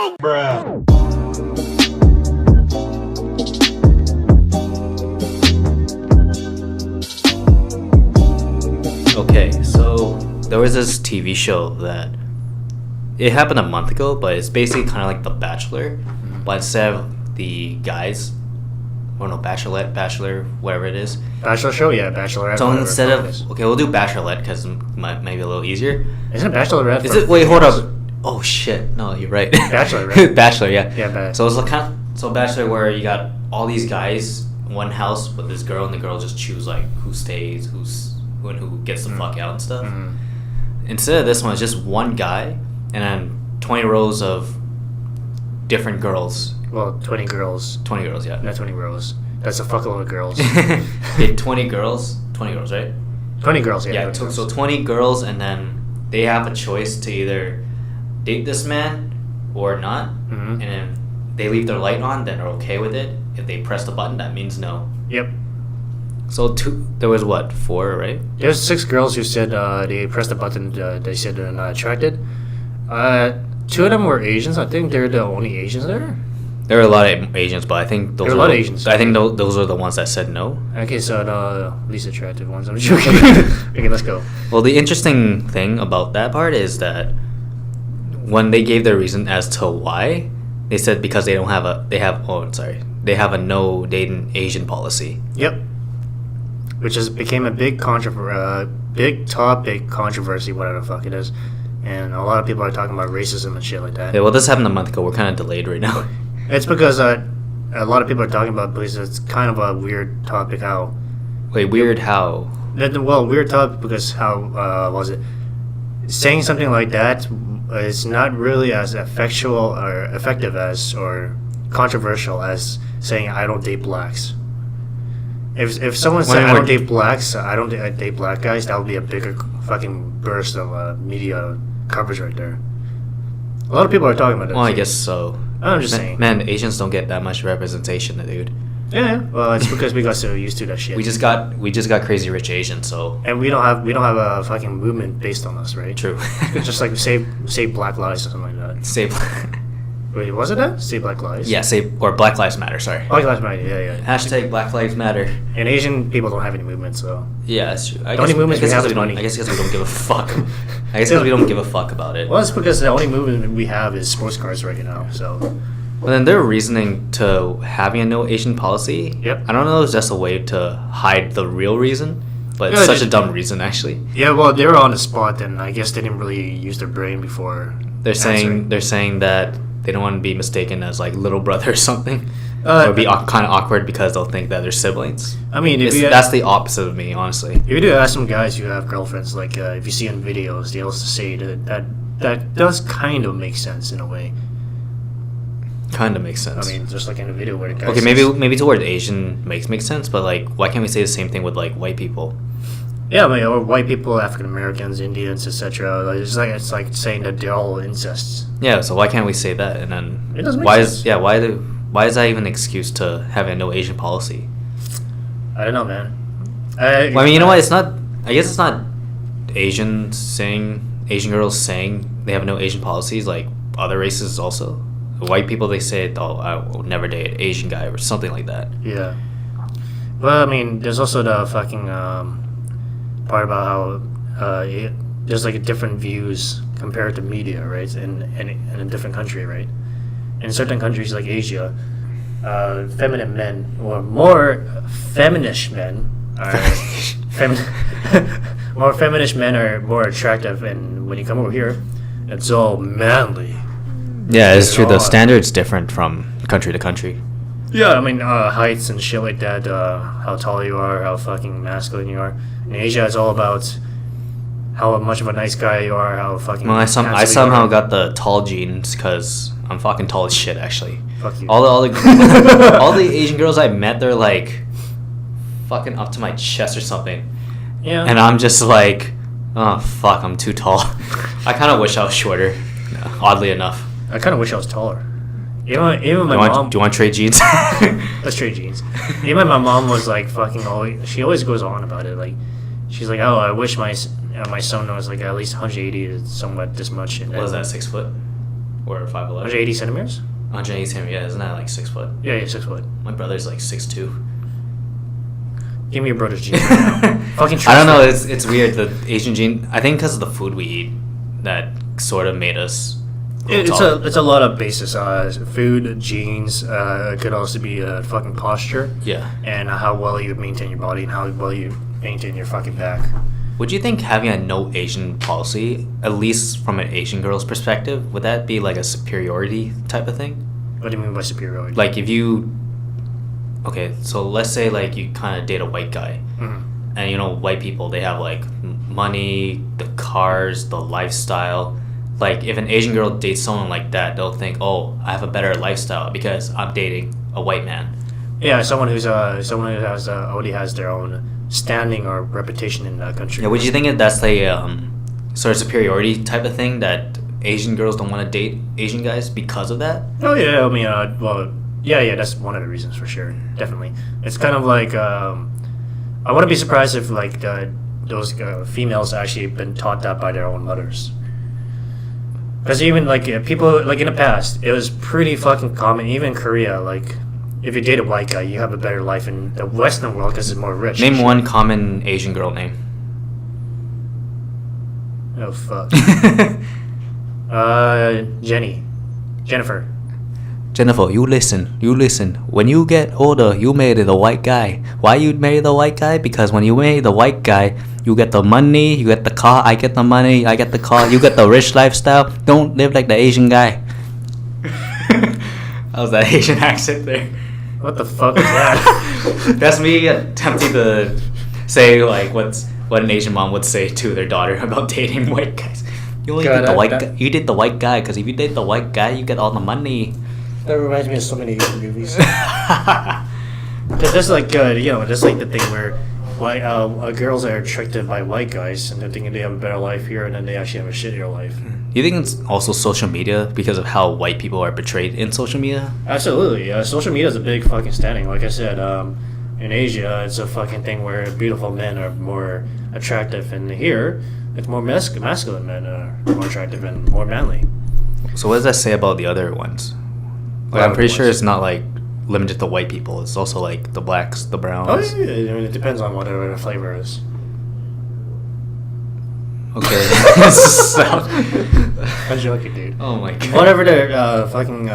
Bruh. Okay, so there was this TV show that it happened a month ago, but it's basically kind of like The Bachelor, but instead of the guys, or no, Bachelorette, Bachelor, whatever it is. Bachelor show, yeah, Bachelorette. So whatever instead the fuck it is. of we'll do Bachelorette because maybe a little easier. Isn't Bachelorette? Is for it? Wait, hold females? up. Oh shit! No, you're right. Bachelor, right? Bachelor, yeah. Yeah, So it's like Bachelor where you got all these guys in one house with this girl, and the girl just choose like who stays, who gets the fuck out and stuff. Mhm. Instead of this one, it's just one guy and then 20 rows of different girls. Well, 20 girls. 20 girls, yeah. Not 20 girls. That's a fuckload of girls. Okay, 20 girls. 20 girls, right? 20 girls, yeah. Yeah, 20 girls. so 20 girls, and then they have a choice to either date this man or not. Mhm. And then they leave their light on, then they're okay with it. If they press the button, that means no. Yep. So there was what, 4, right? There's 6 girls who said they pressed the button, they said they're not attracted. 2 of them were Asians. I think they're the only Asians there. There were a lot of Asians, but I think those There were a lot of Asians. I think those are the ones that said no. Okay, so the least attractive ones. I'm joking. Okay, let's go. Well, the interesting thing about that part is that when they gave their reason as to why, they said because they have a no dating Asian policy. Yep. Which became a big big topic, controversy, whatever the fuck it is. And a lot of people are talking about racism and shit like that. Yeah, well, this happened a month ago. We're kind of delayed right now. It's because a lot of people are talking about it because it's kind of a weird topic how... Wait, weird how? Well, weird topic because how, was it? Saying something like that is not really as effectual or effective as, or controversial as saying I don't date blacks. If someone said I don't date blacks, I don't date black guys, that would be a bigger fucking burst of media coverage right there. A lot of people are talking about it. Well, I guess so. I'm just saying. Man, Asians don't get that much representation, dude. Yeah, well, it's because we got so used to that shit. We just got Crazy Rich Asians, so. And we don't have a fucking movement based on us, right? True. It's just like save Black Lives or something like that. Say, Wait, was it that? Save Black Lives? yeah, or Black Lives Matter. Sorry. Black Lives Matter, yeah. Hashtag Black Lives Matter. And Asian people don't have any movement, so. Yeah, that's true. The only movements we have is money. I guess because we don't give a fuck. I guess because we don't give a fuck about it. Well, it's because the only movement we have is sports cars right now, so. But then their reasoning to having a no Asian policy, Yep. I don't know if it's just a way to hide the real reason, but it's Yeah, such a dumb reason, actually. Yeah, well, they were on the spot, and I guess they didn't really use their brain before. They're saying that they don't want to be mistaken as like little brother or something, or be kind of awkward because they'll think that they're siblings. I mean, That's the opposite of me, honestly. if you do ask some guys who have girlfriends, like if you see in videos, they also say that does kind of make sense in a way. Kind of makes sense. I mean, just like in a video where the guy Okay, says, maybe toward Asian makes sense, but like, why can't we say the same thing with like white people? Yeah, I mean, or white people, African Americans, Indians, etc. Like, it's like saying that they're all incest. Yeah, so why can't we say that? And then It doesn't make why sense. why is that even an excuse to have a no Asian policy? I don't know, man. Well, I mean, you know what? It's not. I guess it's not Asian girls saying they have no Asian policies. Like other races also. White people, they say, "Oh, I will never date an Asian guy" or something like that. Yeah. Well, I mean, there's also the fucking part about how there's like different views compared to media, right? In a different country, right? In certain countries like Asia, feminine men or more feminist men are more feminist men are more attractive, and when you come over here, it's all manly. Yeah, it's true. The God. standard's different from country to country. Yeah, I mean, heights and shit like that, how tall you are, how fucking masculine you are. In Asia, it's all about how much of a nice guy you are, how fucking... Well, I handsome you somehow are. got the tall genes because I'm fucking tall as shit, actually. Fuck you. All the all the Asian girls I met, they're like fucking up to my chest or something, Yeah. and I'm just like, oh fuck, I'm too tall. I kind of wish I was shorter, oddly enough. I kind of wish I was taller. Even my mom... Do you want to trade jeans? Let's trade jeans. Even my mom was like fucking always... She always goes on about it. Like, she's like, oh, I wish my son was like at least 180 to somewhat this much. And What is that, 6 foot? or 5'11". 180 centimeters? 180 centimeters. Yeah, isn't that like 6 foot? Yeah, 6 foot. My brother's like 6'2". Give me your brother's jeans right now. Fucking I don't know. transfer. It's weird, the Asian gene. I think because of the food we eat, that sort of made us. grow taller. It's a lot of basis. Food, genes. It could also be fucking posture Yeah. and how well you maintain your body and how well you maintain your fucking back. Would you think having a no Asian policy, at least from an Asian girl's perspective, would that be like a superiority type of thing? What do you mean by superiority? Like if you. Okay, so let's say like you kind of date a white guy, Mhm. and you know white people, they have like money, the cars, the lifestyle. Like if an Asian girl dates someone like that, they'll think, oh, I have a better lifestyle because I'm dating a white man. Yeah, someone who has already has their own standing or reputation in that country. Yeah, would you think that that's the sort of superiority type of thing, that Asian girls don't want to date Asian guys because of that? Oh yeah, I mean, yeah, that's one of the reasons for sure, definitely. It's kind of like I wouldn't be surprised if like those females actually been taught that by their own mothers. Because even like people like in the past, it was pretty fucking common. Even in Korea, like if you date a white guy, you have a better life in the Western world because it's more rich. Name one common Asian girl name. Oh fuck. Jennifer. Jennifer, you listen. When you get older, you marry the white guy. Why you marry the white guy? Because when you marry the white guy, you get the money, you get the car, I get the money, I get the car, you get the rich lifestyle. Don't live like the Asian guy. How's that Asian accent there? What the fuck is that? That's me attempting to say like what an Asian mom would say to their daughter about dating white guys. You only date the white guy. You date the white guy because if you date the white guy, you get all the money. That reminds me of so many Asian movies. Just like just like the thing where white girls are attracted by white guys and they're thinking they have a better life here, and then they actually have a shittier life. You think it's also social media because of how white people are portrayed in social media? Absolutely, social media is a big fucking standing. Like I said, in Asia, it's a fucking thing where beautiful men are more attractive, and here, it's more masculine men are more attractive and more manly. So what does that say about the other ones? Like, I'm pretty sure it's not like limited to white people. It's also like the blacks, the browns. Oh yeah, I mean it depends on whatever the flavor is. Okay. I'm joking, dude. Oh my god. Whatever their fucking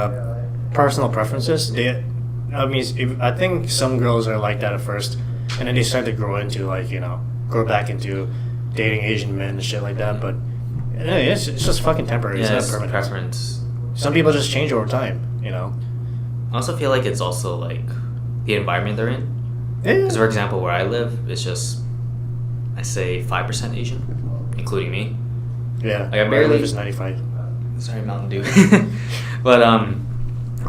personal preferences, I think some girls are like that at first, and then they start to grow back into dating Asian men and shit like that. But yeah, it's just fucking temporary. Yeah, it's it's not permanent. preference. Some people just change over time, I also feel like it's also like the environment they're in. Yeah. Because for example, where I live, it's just I say 5% Asian, including me. Yeah. Like, I Where barely- live is 95. Sorry, Mountain Dew. But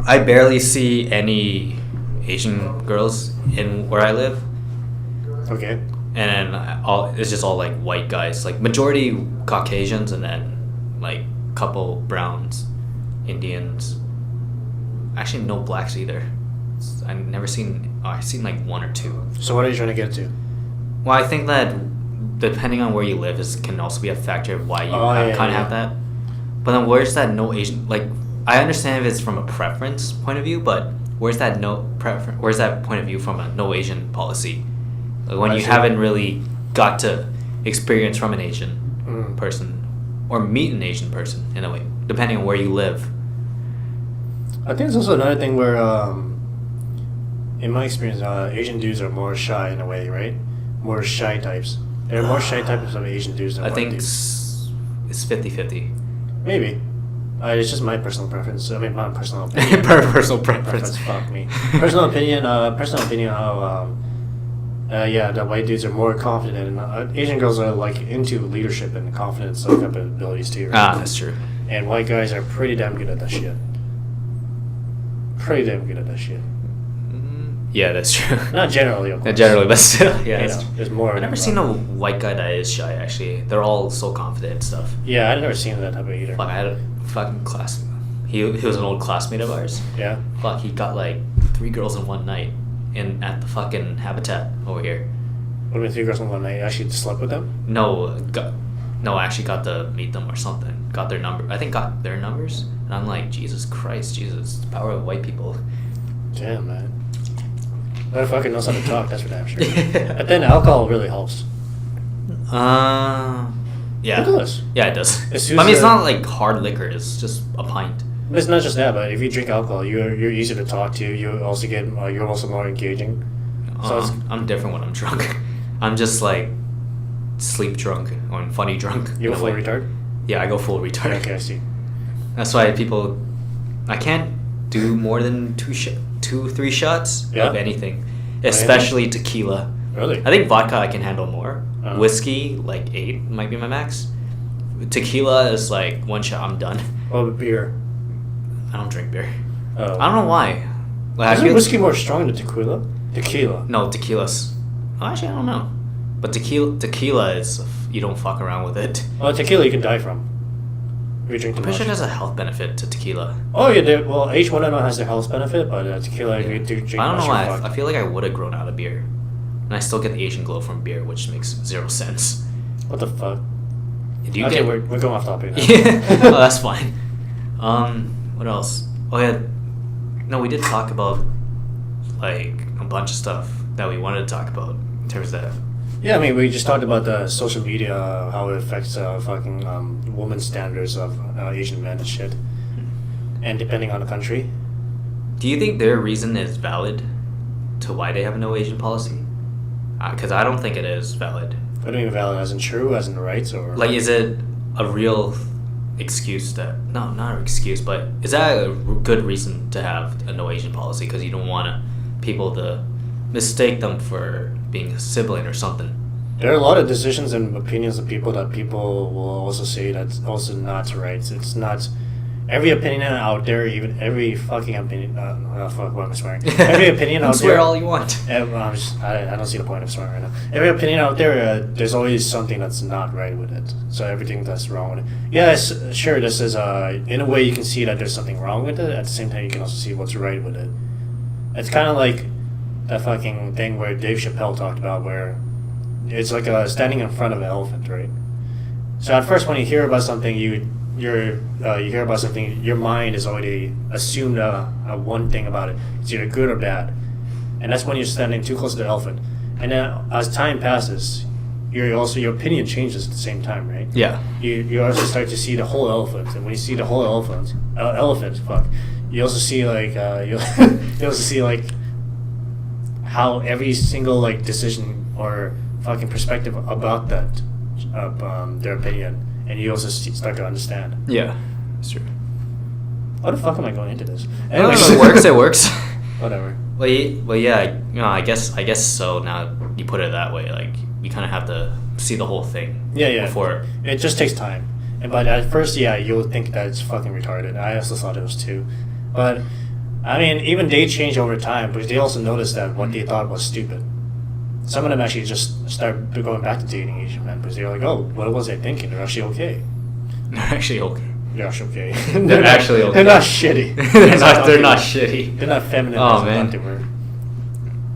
I barely see any Asian girls in where I live, Okay. and then it's just all like white guys, like majority Caucasians, and then like couple browns, Indians. Actually, no blacks either. I've never seen. I've seen like one or two. So what are you trying to get to? Well, I think that depending on where you live can also be a factor of why you kind of have that. But then where's that no Asian? Like, I understand if it's from a preference point of view, but where's that Where's that point of view from a no Asian policy? Like when you haven't really got to experience from an Asian person or meet an Asian person in a way, depending on where you live. I think it's also another thing where, in my experience, Asian dudes are more shy in a way, right? More shy types. There are more shy types of Asian dudes than I white think dudes. it's 50-50. Maybe. It's just my personal preference. I mean, not personal opinion. Personal preference. Fuck me. Personal opinion. How the white dudes are more confident, and Asian girls are like into leadership and confidence type of abilities too. Right? That's true. And white guys are pretty damn good at that shit. Pretty damn good at that shit. Yeah, that's true. Not generally, of course. Not generally, but still, yeah. There's more. I've never seen a white guy that is shy. Actually, they're all so confident and stuff. Yeah, I've never seen that type of either. Fuck, I had a fucking class. He was an old classmate of ours. Yeah. Fuck, he got like 3 girls in one night, at the fucking Habitat over here. What do you mean 3 girls in one night? You actually slept with them? No, I actually got to meet them or something. Got their number. I think got their numbers. And I'm like, Jesus Christ, Jesus, the power of white people. Damn, man. Motherfucker knows how to talk, that's for damn sure. But then alcohol really helps. Yeah. It does. Yeah, it does. As But soon I mean, as it's not like hard liquor. It's just a pint. But it's not just that, but if you drink alcohol, you're easier to talk to. You also get you're also more engaging. So it's, I'm different when I'm drunk. I'm just like sleep drunk or funny drunk. you in go a full way. retard. Yeah, I go full retard. Okay, I see. That's why I can't do more than 3 shots Yeah? of anything, especially tequila. Really? I think vodka I can handle more. Uh-huh. Whiskey, like 8 might be my max. Tequila is like 1 shot, I'm done. Oh, but beer. I don't drink beer. Oh. I don't know why. Like, Isn't whiskey more strong than tequila? Tequila. No, tequila's. Oh, actually, I don't know. But tequila is you don't fuck around with it. Well, tequila you can die from. If you drink too I'm pretty sure much. there's a health benefit to tequila. Oh yeah, well H1N1 has the health benefit, but tequila if you do drink I don't much, know you're why. I fucked. feel like I would have grown out of beer, and I still get the Asian glow from beer, which makes 0 sense. What the fuck? Do you Okay, get? we're going off topic now. Yeah. Oh, that's fine. What else? Oh yeah. No, we did talk about like a bunch of stuff that we wanted to talk about in terms of that. Yeah, I mean, we just talked about the social media, how it affects fucking women's standards of Asian men and shit. And depending on the country. Do you think their reason is valid to why they have no Asian policy? Because I don't think it is valid. What do you mean valid? As in true, as in rights, or Like, is it a real excuse that... No, not an excuse, but is that a good reason to have a no Asian policy? Because you don't want people to mistake them for being a sibling or something. There are a lot of decisions and opinions of people that people will also say that's also not right. It's not... Every opinion out there, even every fucking opinion... fuck, what am I swearing? Every opinion out Swear there... all you want. I don't see the point of swearing right now. Every opinion out there, there's always something that's not right with it. So everything that's wrong with it. Yes, sure, this is... in a way, you can see that there's something wrong with it. At the same time, you can also see what's right with it. It's kind of like that fucking thing where Dave Chappelle talked about where it's like standing in front of an elephant, right? So at first, when you hear about something, you hear about something, your mind is already assumed one thing about it. It's either good or bad, and that's when you're standing too close to the elephant. And then as time passes, your opinion changes at the same time, right? Yeah. You also start to see the whole elephant, and when you see the whole elephant, you also see like you also see like how every single like decision or fucking perspective about that their opinion. And you also start to understand. Yeah, that's true. How the fuck am I going into this? No, Anyways. it works. It works. Whatever. Well, yeah. You know, I guess so. Now you put it that way, like you kind of have to see the whole thing. Yeah. Before. It just takes time. But at first, yeah, you'll think that it's fucking retarded. I also thought it was too. But, I mean, even they change over time because they also noticed that what they thought was stupid. Some of them actually just start going back to dating Asian men because they're like, oh, what was I thinking? They're actually okay. They're actually okay. They're actually okay. They're actually okay. They're not shitty. They're not shitty. They're not feminine. Oh, as I man. thought they were.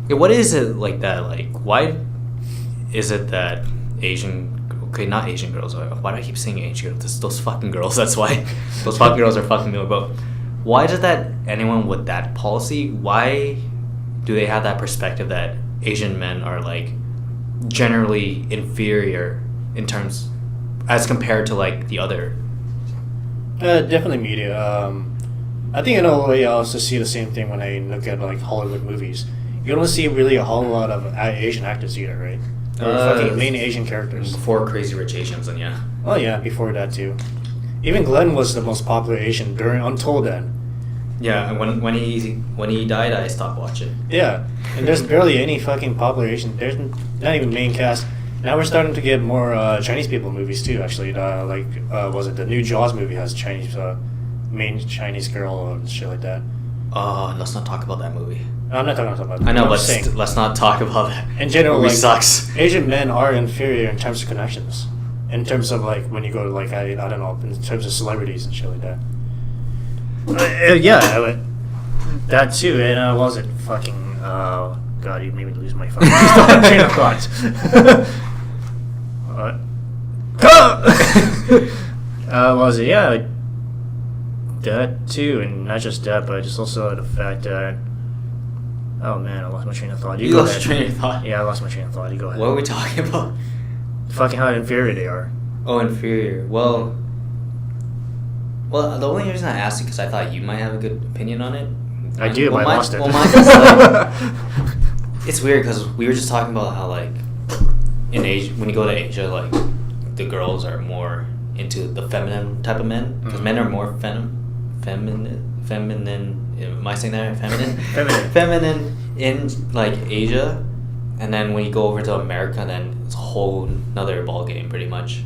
Yeah, what is it like that? Like, why is it that not Asian girls. Why do I keep saying Asian girls? Those fucking girls. That's why. Those fucking girls are fucking me. But why does that anyone with that policy? Why do they have that perspective that Asian men are like generally inferior in terms as compared to like the other? Definitely media. I think in a way I also see the same thing when I look at like Hollywood movies. You don't see really a whole lot of Asian actors either, right? Or fucking main Asian characters. Before Crazy Rich Asians, and yeah. Oh yeah, before that too. Even Glenn was the most popular Asian until then. Yeah, and when he died, I stopped watching. Yeah, and there's barely any fucking popular Asian. There's not even main cast. Now we're starting to get more Chinese people movies too. Actually, was it the new Jaws movie has Chinese main Chinese girl and shit like that. Let's not talk about that movie. I'm not talking about that. I know, I'm but just saying, let's not talk about that. in general, movie like, sucks. Asian men are inferior in terms of connections. In terms of like when you go to like I don't know, in terms of celebrities and shit like that. That too. And what was it? Fucking God, you made me lose my fucking train of thought. What was it? Yeah. that too, and not just that, but just also the fact that. Oh man, I lost my train of thought. You go lost ahead. your train of thought? Yeah, I lost my train of thought. You go ahead. What were we talking about? Fucking how inferior they are. Oh, inferior. Well, the only reason I asked you because I thought you might have a good opinion on it. I do, but I lost it. Well, mine is like, it's weird because we were just talking about how like in Asia, when you go to Asia, like the girls are more into the feminine type of men because men are more feminine. Am I saying that right? Feminine? Feminine in like Asia, and then when you go over to America, then it's a whole another ball game, pretty much.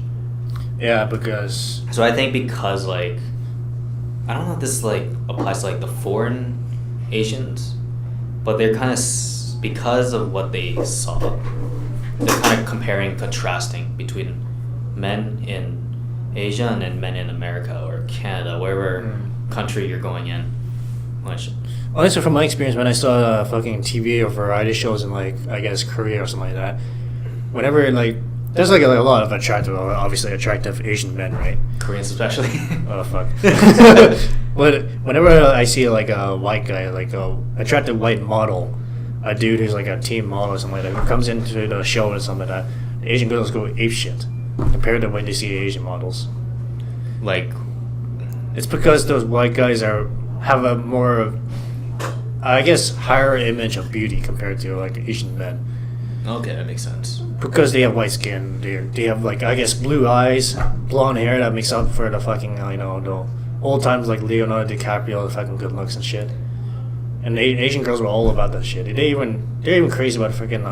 Yeah, because. So I think because like, I don't know if this like applies to like the foreign Asians, but they're kind of because of what they saw, they're kind of comparing, contrasting between men in Asia and then men in America or Canada, wherever country you're going in. Which, honestly, from my experience, when I saw fucking TV or variety shows in like I guess Korea or something like that, whenever like there's like a lot of obviously attractive Asian men, right? Koreans especially. Oh fuck. But whenever I see like a white guy, like a attractive white model, a dude who's like a team model or something like that, who comes into the show or something like that, the Asian girls go ape shit compared to when they see Asian models. Like, it's because those white guys have a more, I guess, higher image of beauty compared to like Asian men. okay, that makes sense. Because they have white skin, they have like I guess blue eyes, blonde hair that makes up for the fucking the old times like Leonardo DiCaprio, the fucking good looks and shit. And Asian girls were all about that shit. They're even crazy about freaking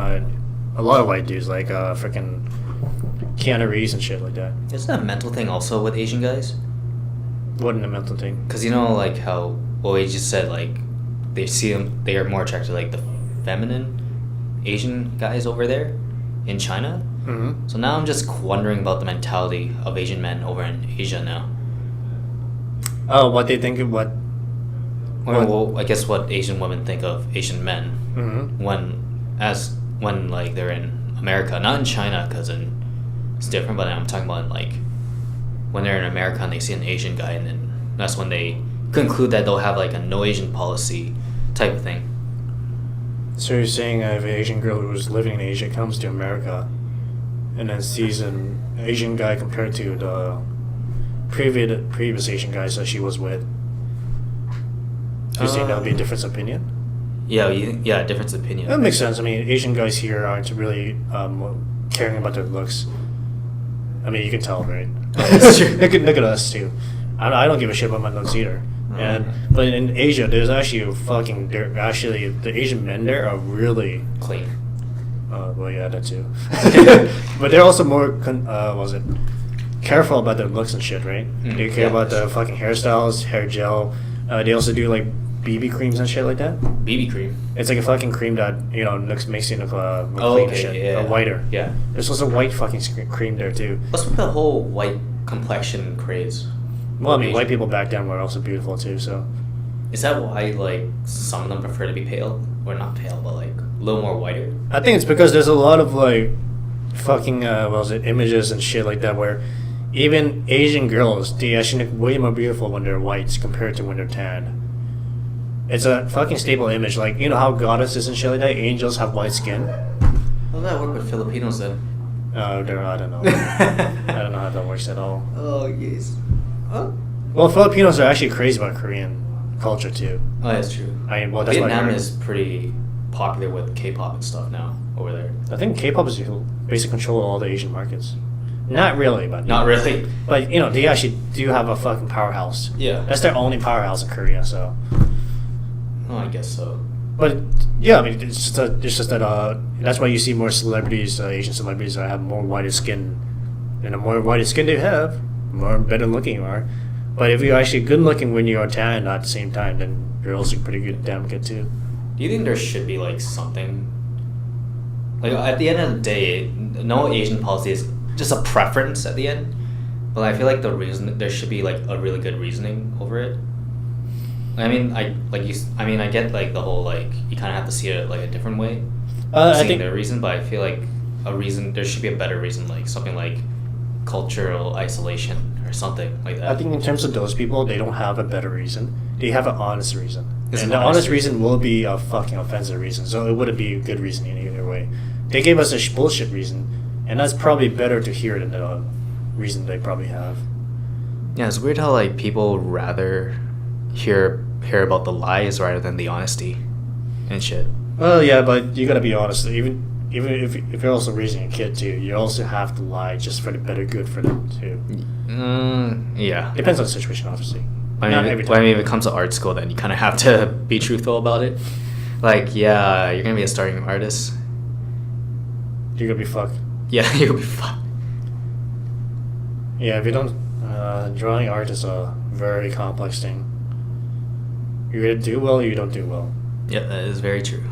a lot of white dudes like freaking Keanu Reeves and shit like that. Isn't that a mental thing also with Asian guys? What a mental thing. Because like how we just said, like they are more attracted to like the feminine Asian guys over there in China. Mm-hmm. So now I'm just wondering about the mentality of Asian men over in Asia now. Oh, what they think of what? Well, I guess what Asian women think of Asian men Mm-hmm. when like they're in America, not in China, because it's different. But I'm talking about like when they're in America and they see an Asian guy, and then that's when they conclude that they'll have like a no Asian policy type of thing. So you're saying if an Asian girl who's living in Asia comes to America and then sees an Asian guy compared to the previous Asian guys that she was with, you're saying that would be a difference of opinion? Yeah, difference of opinion. That makes sense. I mean, Asian guys here aren't really caring about their looks. I mean, you can tell, right? That's true. Look at us too. I don't give a shit about my looks either. But in Asia, there's actually the Asian men there are really Clean. well, yeah, that too. But they're also more careful about their looks and shit, right? They care about the fucking hairstyles, hair gel. They also do like BB creams and shit like that. BB cream. It's like a fucking cream that makes you look more Oh, clean okay, and shit, yeah. whiter. Yeah. There's also white fucking cream there too. What's with the whole white complexion craze? Well, I mean, Asian. white people back then were also beautiful too. So Is that why like some of them prefer to be pale, or not pale, but like a little more whiter? I think it's because there's a lot of like fucking images and shit like that where even Asian girls, they actually look way more beautiful when they're whites compared to when they're tan. It's a fucking staple image. Like, you know how goddesses and shit like that, angels have white skin? How does that work with Filipinos then? I don't know. I don't know how that works at all. Oh yes. Oh. Well, Filipinos are actually crazy about Korean culture too. Oh, that's true. I mean, well, that's what I Vietnam heard. is pretty popular with K-pop and stuff now over there. I think K-pop is basically control all the Asian markets. Not really, but Not really. But they actually do have a fucking powerhouse. Yeah. That's their only powerhouse in Korea. So. Oh, I guess so. But yeah, I mean, it's just that that's why you see more celebrities, Asian celebrities that have more whiter skin, and the more whiter skin they have, the more better looking you are. But if you're actually good looking when you are tan at the same time, then you're also pretty good, damn good too. Do you think there should be like something? Like at the end of the day, no Asian policy is just a preference at the end. But I feel like there should be like a really good reasoning over it. I mean, I get like the whole like you kind of have to see it like a different way. I Seeing think the reason, but I feel like there should be a better reason, like something like cultural isolation or something like that. I think in terms of those people, they don't have a better reason. They have an honest reason. It's And an the honest honest reason will be a fucking offensive reason. So it wouldn't be a good reason in either way. They gave us a bullshit reason, and that's probably better to hear than the reason they probably have. Yeah, it's weird how like people rather hear about the lies rather than the honesty and shit. Well, yeah, but you gotta be honest. Even if you're also raising a kid too, you also have to lie just for the better good for them too. Yeah. Depends on the situation, obviously. I Not mean, every when time. it comes to art school, then you kind of have to be truthful about it. Like, yeah, you're gonna be a starting artist. You're gonna be fucked. Yeah, you'll be fine. Yeah, if you don't, drawing art is a very complex thing. You either do well or you don't do well. Yeah, that is very true.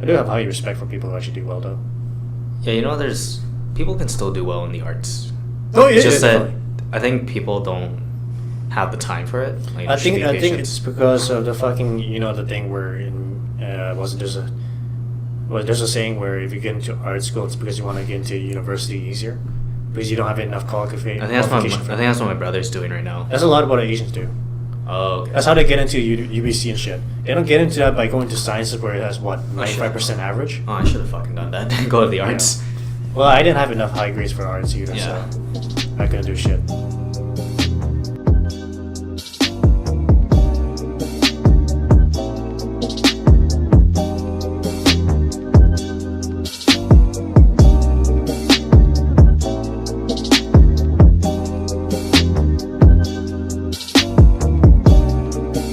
I do have high respect for people who actually do well, though. Yeah, you know, there's people can still do well in the arts. Oh, yeah, It's just that definitely. I think people don't have the time for it. Like, I there should think be I think patience. it's because of the fucking the thing where there's a saying where if you get into art school it's because you want to get into university easier because you don't have enough qualification. I think that's qualification what for I think that's what my brother's doing right now. That's a lot of what Asians do. Oh, okay. That's how they get into UBC and shit. They don't get into that by going to sciences where it has what I should- 95% average. Oh, I should have fucking done that. Go to the arts. Well, I didn't have enough high grades for arts either, Yeah. so I couldn't do shit.